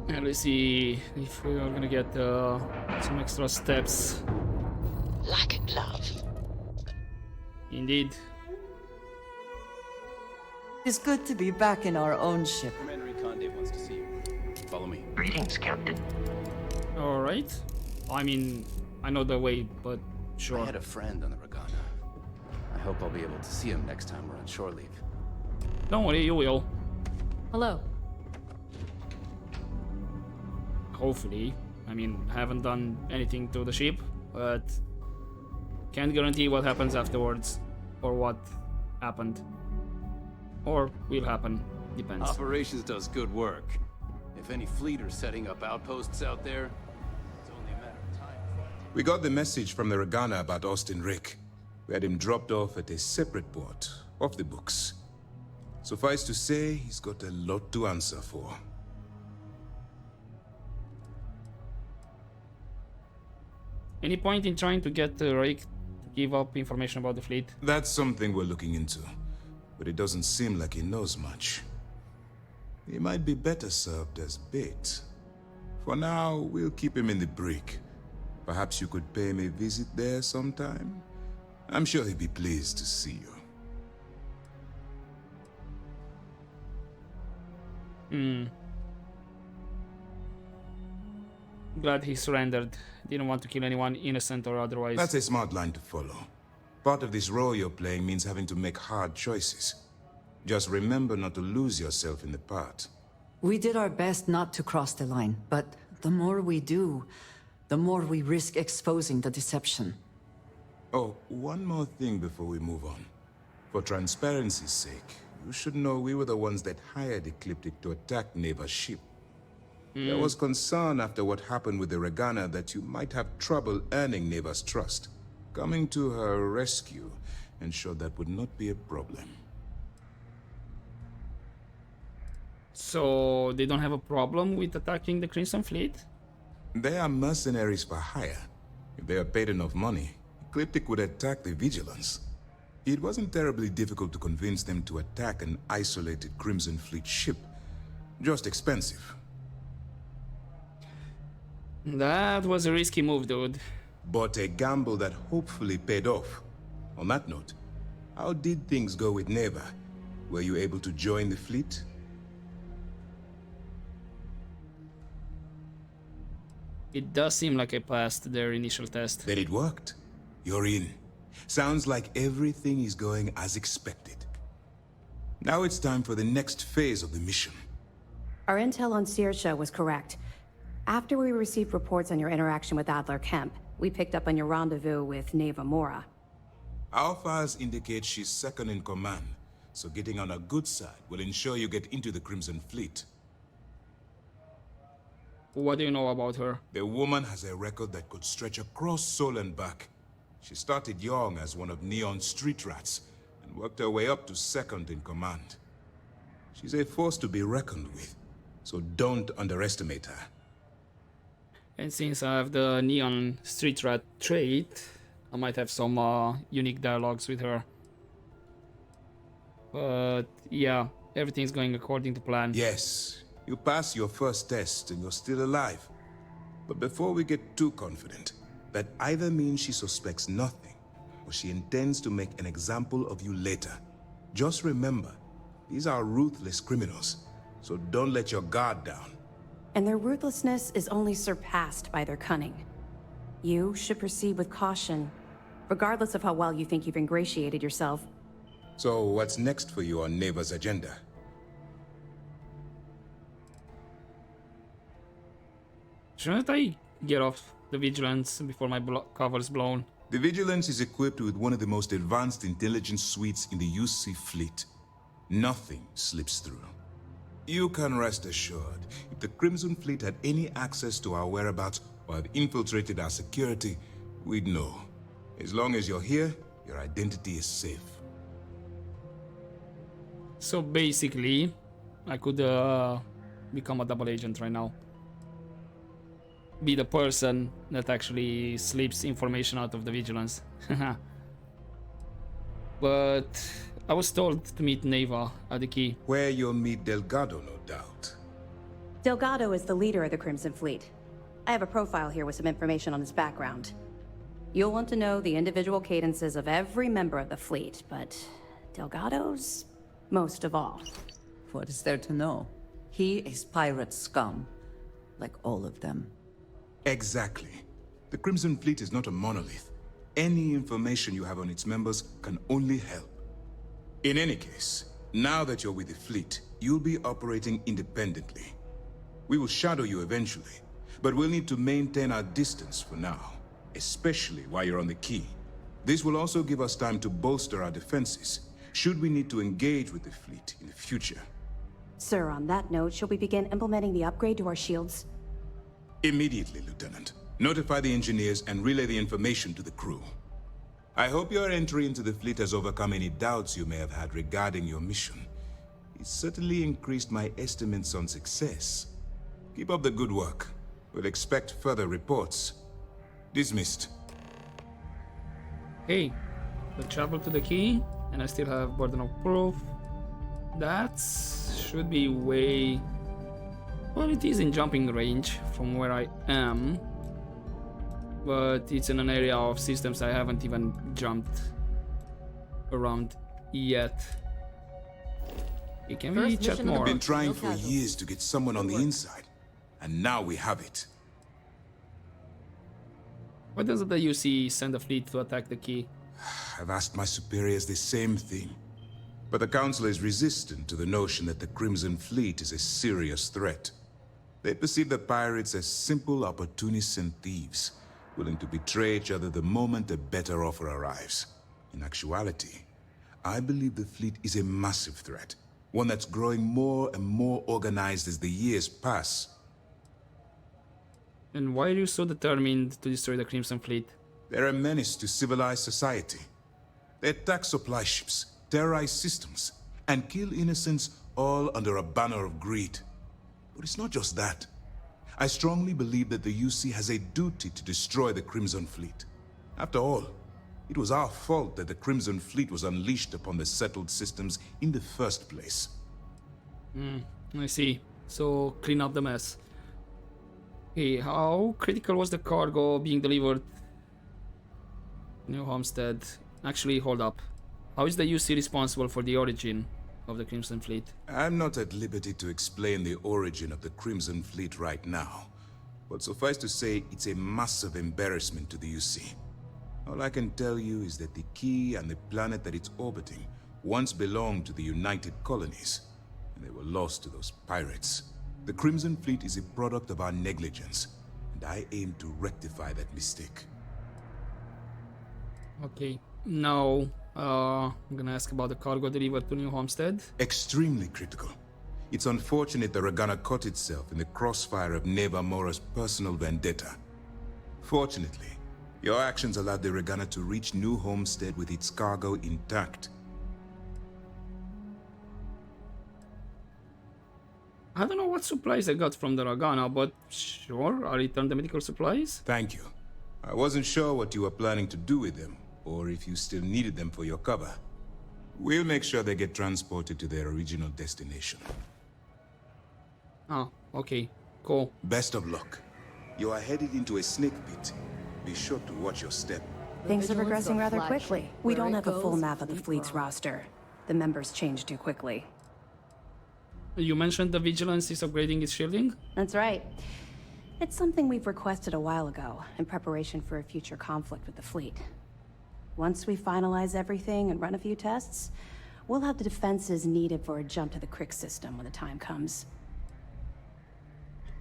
And let's see if we are gonna get some extra steps. Like love. Indeed. It's good to be back in our own ship. Commander Conde wants to see you. Follow me. Greetings, Captain. Alright. I mean, I know the way, but sure. I had a friend on the Regana. I hope I'll be able to see him next time we're on shore leave. Don't worry, you will. Hello. Hopefully. I mean, I haven't done anything to the ship, but can't guarantee what happens afterwards, or what happened, or will happen. Depends. Operations does good work. If any fleet are setting up outposts out there, it's only a matter of time. We got the message from the Regana about Austin Rick. We had him dropped off at a separate port, off the books. Suffice to say, he's got a lot to answer for. Any point in trying to get Rick to give up information about the fleet? That's something we're looking into, but it doesn't seem like he knows much. He might be better served as bait. For now, we'll keep him in the brig. Perhaps you could pay him a visit there sometime? I'm sure he'd be pleased to see you. Glad he surrendered. Didn't want to kill anyone, innocent or otherwise. That's a smart line to follow. Part of this role you're playing means having to make hard choices. Just remember not to lose yourself in the part. We did our best not to cross the line, but the more we do, the more we risk exposing the deception. Oh, one more thing before we move on. For transparency's sake, you should know we were the ones that hired Ecliptic to attack Neva's ship. There was concern after what happened with the Regana that you might have trouble earning Neva's trust. Coming to her rescue ensured that would not be a problem. So they don't have a problem with attacking the Crimson Fleet? They are mercenaries for hire. If they are paid enough money, Ecliptic would attack the Vigilance. It wasn't terribly difficult to convince them to attack an isolated Crimson Fleet ship. Just expensive. That was a risky move, dude. But a gamble that hopefully paid off. On that note, how did things go with Neva? Were you able to join the fleet? It does seem like I passed their initial test. Then it worked. You're in. Sounds like everything is going as expected. Now it's time for the next phase of the mission. Our intel on Saoirse was correct. After we received reports on your interaction with Adler Kemp, we picked up on your rendezvous with Neva Mora. Our files indicate she's second in command, so getting on her good side will ensure you get into the Crimson Fleet. What do you know about her? The woman has a record that could stretch across Sol and back. She started young as one of Neon's street rats, and worked her way up to second in command. She's a force to be reckoned with, so don't underestimate her. And since I have the Neon Street Rat trait, I might have some unique dialogues with her. But yeah, everything's going according to plan. Yes, you passed your first test and you're still alive. But before we get too confident, that either means she suspects nothing, or she intends to make an example of you later. Just remember, these are ruthless criminals, so don't let your guard down. And their ruthlessness is only surpassed by their cunning. You should proceed with caution, regardless of how well you think you've ingratiated yourself. So what's next for you on Neva's agenda? Shouldn't I get off the Vigilance before my cover's blown? The Vigilance is equipped with one of the most advanced intelligence suites in the UC fleet. Nothing slips through. You can rest assured, if the Crimson Fleet had any access to our whereabouts or had infiltrated our security, we'd know. As long as you're here, Your identity is safe. So basically, I could become a double agent right now. Be the person that actually slips information out of the vigilance. But I was told to meet Neva at the key. Where you'll meet Delgado, no doubt. Delgado is the leader of the Crimson Fleet. I have a profile here with some information on his background. You'll want to know the individual cadences of every member of the fleet, but Delgado's most of all. What is there to know? He is pirate scum, like all of them. Exactly. The Crimson Fleet is not a monolith. Any information you have on its members can only help. In any case, now that you're with the fleet, you'll be operating independently. We will shadow you eventually, but we'll need to maintain our distance for now, especially while you're on the key. This will also give us time to bolster our defenses, should we need to engage with the fleet in the future. Sir, on that note, shall we begin implementing the upgrade to our shields? Immediately, Lieutenant. Notify the engineers and relay the information to the crew. I hope your entry into the fleet has overcome any doubts you may have had regarding your mission. It certainly increased my estimates on success. Keep up the good work. We'll expect further reports. Dismissed. Hey, we travel to the key, and I still have burden of proof. That should be way... Well, it is in jumping range from where I am, but it's in an area of systems I haven't even jumped around yet. Okay, can we chat more? I've been trying for years to get someone on the inside, and now we have it. Why doesn't the UC send a fleet to attack the key? I've asked my superiors the same thing, but the Council is resistant to the notion that the Crimson Fleet is a serious threat. They perceive the pirates as simple opportunists and thieves, willing to betray each other the moment a better offer arrives. In actuality, I believe the fleet is a massive threat, one that's growing more and more organized as the years pass. And why are you so determined to destroy the Crimson Fleet? They're a menace to civilized society. They attack supply ships, terrorize systems, and kill innocents, all under a banner of greed. But it's not just that. I strongly believe that the UC has a duty to destroy the Crimson Fleet. After all, it was our fault that the Crimson Fleet was unleashed upon the settled systems in the first place. I see. So, clean up the mess. Okay, how critical was the cargo being delivered? New Homestead. Actually, hold up. How is the UC responsible for the origin of the Crimson Fleet? I'm not at liberty to explain the origin of the Crimson Fleet right now, but suffice to say, it's a massive embarrassment to the UC. All I can tell you is that the key and the planet that it's orbiting once belonged to the United Colonies, and they were lost to those pirates. The Crimson Fleet is a product of our negligence, and I aim to rectify that mistake. Okay, now I'm gonna ask about the cargo delivered to New Homestead. Extremely critical. It's unfortunate the Regana caught itself in the crossfire of Neva Mora's personal vendetta. Fortunately, your actions allowed the Regana to reach New Homestead with its cargo intact. I don't know what supplies I got from the Regana, but sure, I'll return the medical supplies. Thank you. I wasn't sure what you were planning to do with them, or if you still needed them for your cover. We'll make sure they get transported to their original destination. Ah, okay, cool. Best of luck. You are headed into a snake pit. Be sure to watch your step. Things are progressing rather quickly. We don't have a full map of the fleet's roster. The members change too quickly. You mentioned the Vigilance is upgrading its shielding? That's right. It's something we've requested a while ago, in preparation for a future conflict with the fleet. Once we finalize everything and run a few tests, we'll have the defenses needed for a jump to the Crick system when the time comes.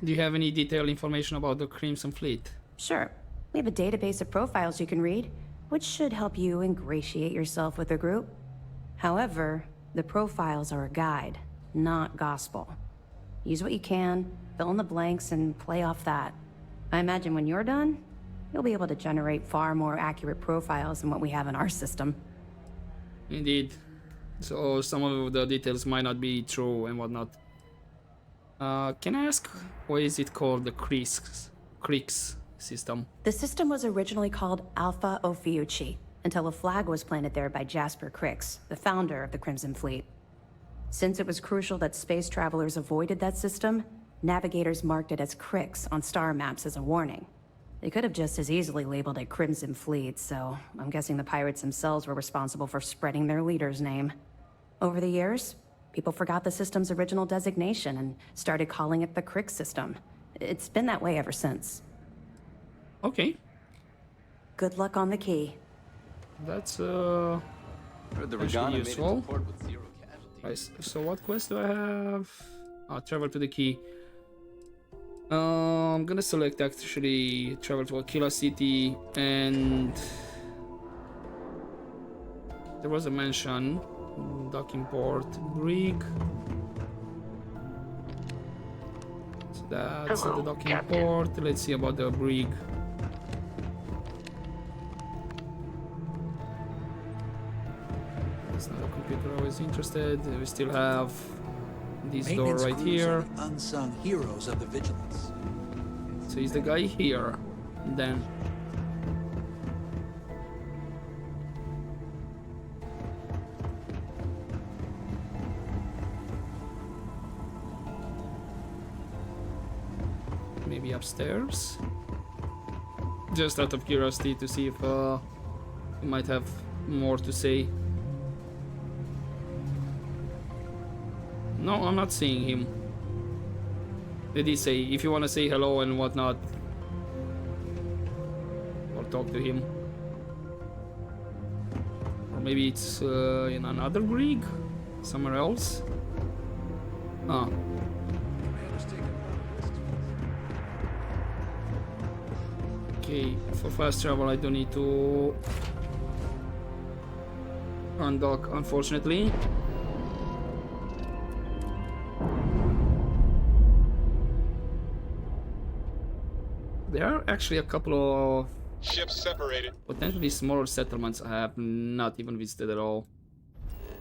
Do you have any detailed information about the Crimson Fleet? Sure. We have a database of profiles you can read, which should help you ingratiate yourself with the group. However, the profiles are a guide, not gospel. Use what you can, fill in the blanks, and play off that. I imagine when you're done, you'll be able to generate far more accurate profiles than what we have in our system. Indeed. So some of the details might not be true and whatnot. Can I ask, why is it called the Kriegs system? The system was originally called Alpha Ophiuchi, until a flag was planted there by Jasper Kriegs, the founder of the Crimson Fleet. Since it was crucial that space travelers avoided that system, navigators marked it as Kriegs on star maps as a warning. They could have just as easily labeled it Crimson Fleet, so I'm guessing the pirates themselves were responsible for spreading their leader's name. Over the years, people forgot the system's original designation and started calling it the Kriegs system. It's been that way ever since. Okay. Good luck on the key. That's The actually useful. Right, so what quest do I have? Travel to the key. I'm gonna select actually travel to Aquila City, and there was a mention docking port brig. So that's the docking port. Let's see about the brig. It's not a computer I was interested. We still have this door Maintenance right crews here. are the unsung heroes of the Vigilance. So is the guy here? Then maybe upstairs? Just out of curiosity to see if he might have more to say. No, I'm not seeing him. Did he say if you want to say hello and whatnot, or talk to him? Or maybe it's in another brig, somewhere else. Ah. Okay, for fast travel I don't need to undock, unfortunately. There are actually a couple of ships separated. Potentially smaller settlements I have not even visited at all.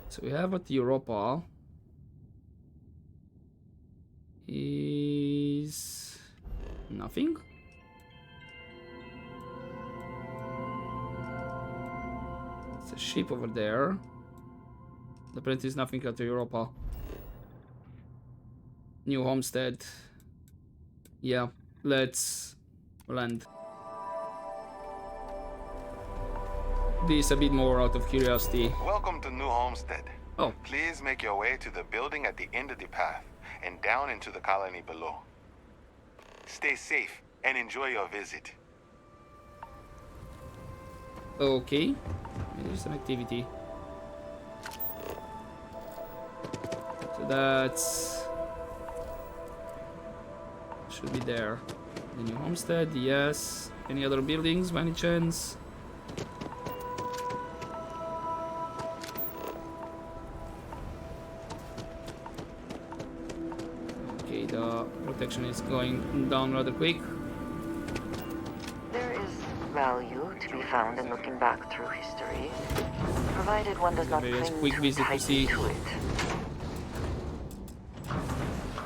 So we have at Europa is nothing. It's a ship over there. Apparently, there's nothing at Europa. New Homestead. Yeah, let's land. This a bit more out of curiosity. Welcome to New Homestead. Oh. Please make your way to the building at the end of the path and down into the colony below. Stay safe and enjoy your visit. Okay. There's an activity. So that's... should be there. The new homestead, yes. Any other buildings by any chance? Okay, the protection is going down rather quick. There is value to be found in looking back through history, provided one does not cling too tightly to it.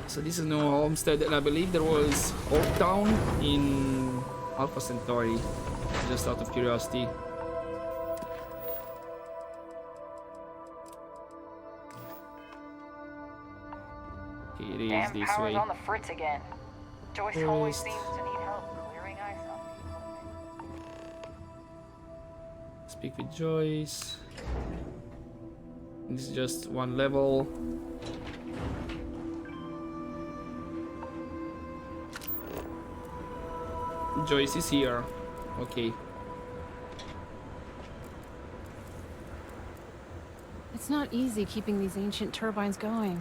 So this is New Homestead, and I believe there was Oak Town in Alpha Centauri, just out of curiosity. Okay, it is Damn this power's way. on the fritz again. Joyce always seems to need help clearing ice on people. Speak with Joyce. This is just one level. Joyce is here. Okay. It's not easy keeping these ancient turbines going.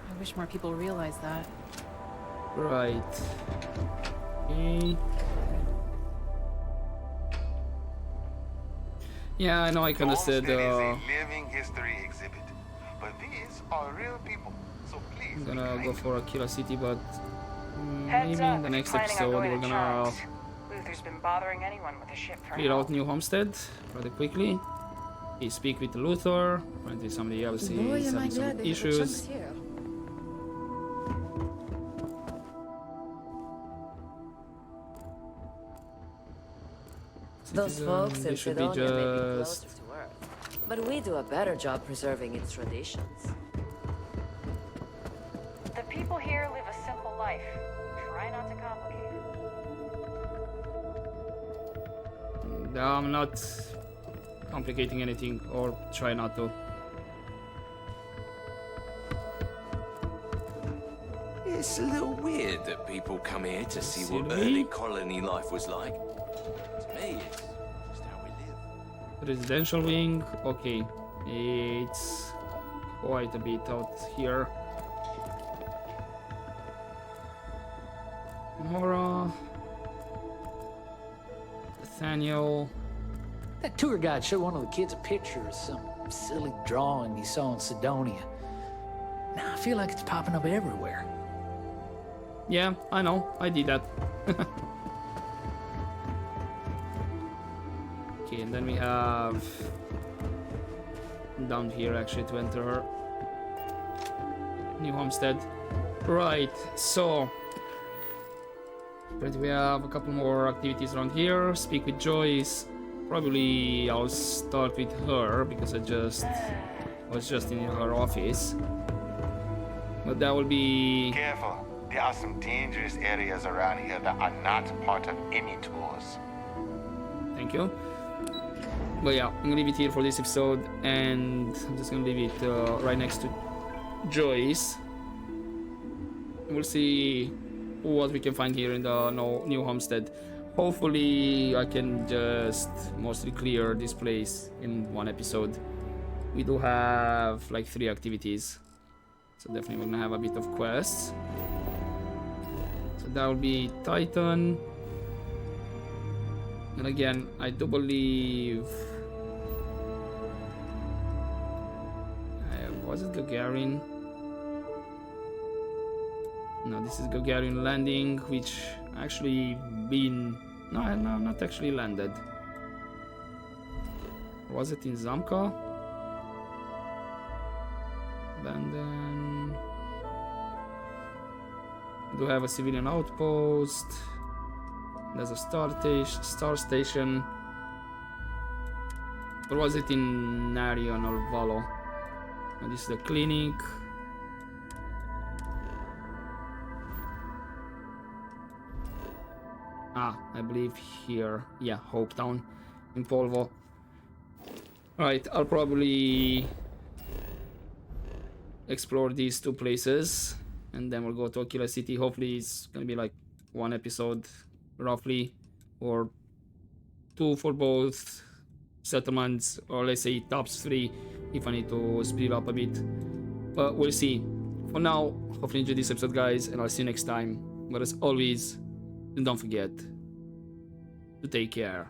I wish more people realized that. Right. Okay. Yeah, I know I kind of said Homestead is a living history exhibit, but these are real people, so please. I'm gonna go for Aquila City, but maybe Heads up in the if next you're planning on episode going we're to gonna Charles. Luther's who's been bothering anyone with a ship for Clear out help. New Homestead rather quickly. We speak with Luthor. Apparently somebody else is having some issues. Those folks they in should be Sidonia may be just closer to Earth, but we do a better job preserving its traditions. The people here live a simple life. Try not to complicate it. I'm not complicating anything, or try not to. It's a little weird that people come here to see what Silly. early colony life was like. To me, it's just how we live. Residential wing, okay. It's quite a bit out here. Mora, Nathaniel. That tour guide showed one of the kids a picture of some silly drawing he saw in Sidonia. Now I feel like it's popping up everywhere. Yeah, I know, I did that. Okay, and then we have down here actually to enter New Homestead. Right, so we have a couple more activities around here. Speak with Joyce. Probably I'll start with her because I was just in her office. But that will be... Careful. There are some dangerous areas around here that are not part of any tours. Thank you. But yeah, I'm gonna leave it here for this episode, and I'm just gonna leave it right next to Joyce. We'll see what we can find here in the New Homestead. Hopefully I can just mostly clear this place in one episode. We do have like 3 activities, so definitely we're gonna have a bit of quests. So that will be Titan. And again, I do believe... was it Gagarin? No, this is Gagarin landing, which actually been... No, not actually landed. Was it in Zamka? Abandon... We do have a civilian outpost. There's a star station. Or was it in Narion or Valo? And this is the clinic. I believe here. Yeah, Hope Town in Polvo. Alright, I'll probably explore these 2 places and then we'll go to Aquila City. Hopefully it's gonna be like 1 episode roughly, or 2 for both settlements, or let's say tops 3 if I need to split up a bit, but we'll see. For now, hopefully you enjoyed this episode, guys, and I'll see you next time. But as always, don't forget to take care.